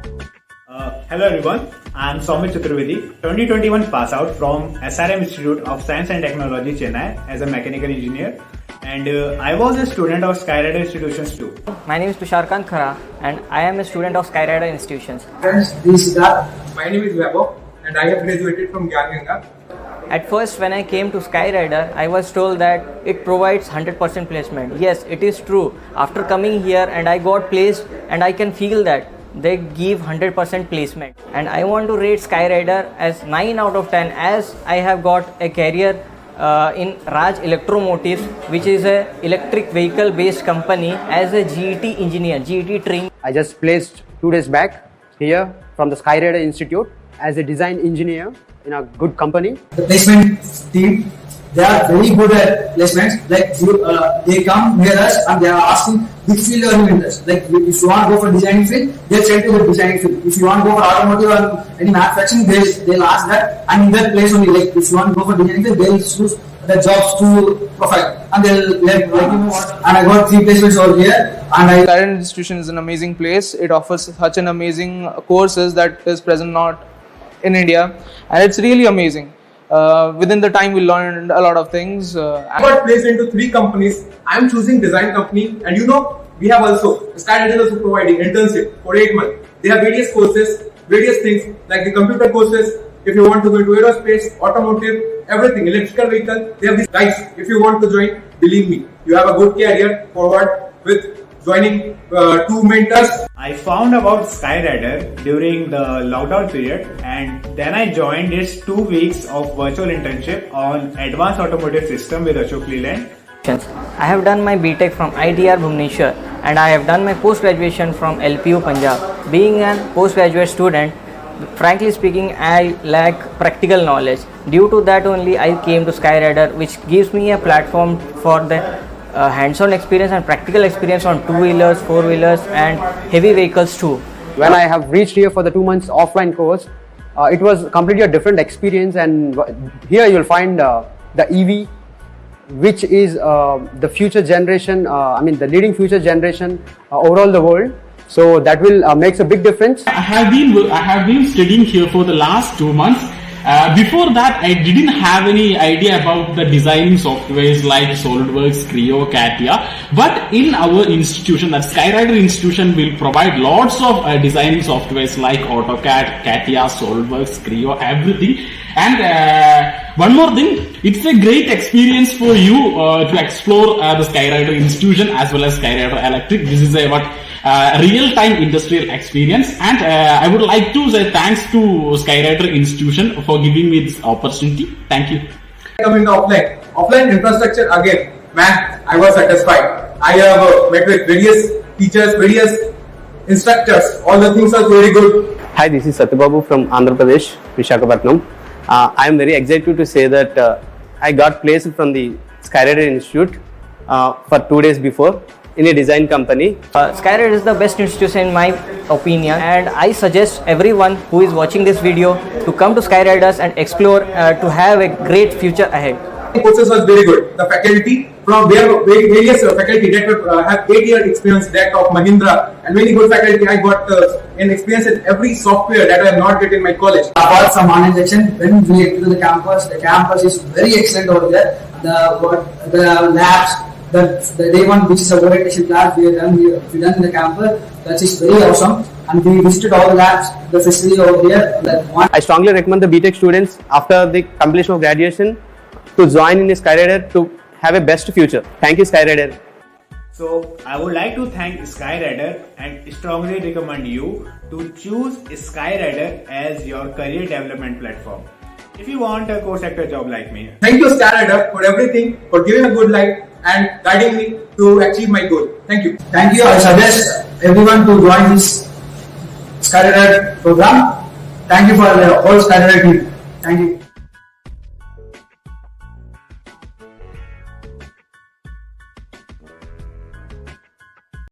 Hello everyone, I am Soumya Chaturvedi, 2021 pass out from SRM Institute of Science and Technology, Chennai as a mechanical engineer, and I was a student of Skyy Rider Institutions too. My name is Tushar Khara and I am a student of Skyy Rider Institutions. Friends, this is my name is Vaibhav and I have graduated from Gyan. At first, when I came to Skyy Rider, I was told that it provides 100% placement. Yes, it is true. After coming here and I got placed, and I can feel that they give 100% placement. And I want to rate Skyy Rider as 9 out of 10 as I have got a career in Raj Electromotives, which is a electric vehicle based company as a GET engineer, GET trained. I just placed 2 days back here from the Skyy Rider Institute as a design engineer in a good company. The placement team, they are very good at placements. Like they come near us and they are asking which field are you interested. Like if you want to go for designing field, they'll send to the designing field. If you want to go for automotive or any manufacturing, they'll ask that, and in that place only. Like if you want to go for designing field, they'll choose the jobs to profile and they'll like you know what. And I got 3 placements over here. And Skyy Rider Institution is an amazing place. It offers such an amazing courses that is present not in India, and it's really amazing. Within the time we learned a lot of things. I got placed into 3 companies. I'm choosing design company, and you know we have also Skyy Rider is also providing internship for 8 months. They have various courses, various things like the computer courses. If you want to go into aerospace, automotive, everything, electrical vehicle, they have these guys. If you want to join, believe me, you have a good career forward with joining 2 mentors. I found about Skyy Rider during the lockdown period, and then I joined its 2 weeks of virtual internship on Advanced Automotive System with Ashok Leyland. I have done my BTech from ITR Bhubaneswar and I have done my post-graduation from LPU Punjab. Being a postgraduate student, frankly speaking, I lack practical knowledge. Due to that only I came to Skyy Rider, which gives me a platform for the hands-on experience and practical experience on 2-wheelers, 4-wheelers and heavy vehicles too. When I have reached here for the 2 months offline course, it was completely a different experience, and here you'll find the EV, which is the future generation, the leading future generation overall the world. So that will makes a big difference. I have been studying here for the last 2 months. Before that, I didn't have any idea about the designing softwares like SolidWorks, Creo, CATIA. But in our institution, that Skyy Rider Institution will provide lots of designing softwares like AutoCAD, CATIA, SolidWorks, Creo, everything. And one more thing, it's a great experience for you to explore the Skyy Rider Institution as well as Skyy Rider Electric. This is a real-time industrial experience, and I would like to say thanks to Skyy Rider Institution for giving me this opportunity. Thank you. Coming to offline infrastructure again, man, I was satisfied. I have met with various teachers, various instructors. All the things are very good. Hi, this is Satyababu from Andhra Pradesh, Visakhapatnam. I am very excited to say that I got placed from the Skyy Rider Institute for 2 days before in a design company. Skyy Rider is the best institution in my opinion, and I suggest everyone who is watching this video to come to Skyy Riders and explore to have a great future ahead. The courses was very good. The faculty from various faculty that have 8-year experience, that of Mahindra, and very good faculty. I got an experience in every software that I have not get in my college. Apart from online section, when we get to the campus is very excellent over there. The labs, the day one, which is a orientation class, we done in the campus. That is very awesome. And we visited all the labs, the facility over here. I strongly recommend the BTech students after the completion of graduation to join in Skyy Rider to have a best future. Thank you, Skyy Rider. So I would like to thank Skyy Rider and strongly recommend you to choose Skyy Rider as your career development platform if you want a core sector job like me. Thank you, Skyy Rider, for everything, for giving a good life and guiding me to achieve my goal. Thank you. Thank you. I suggest everyone to join this Skyy Rider program. Thank you for the whole Skyy Rider team. Thank you.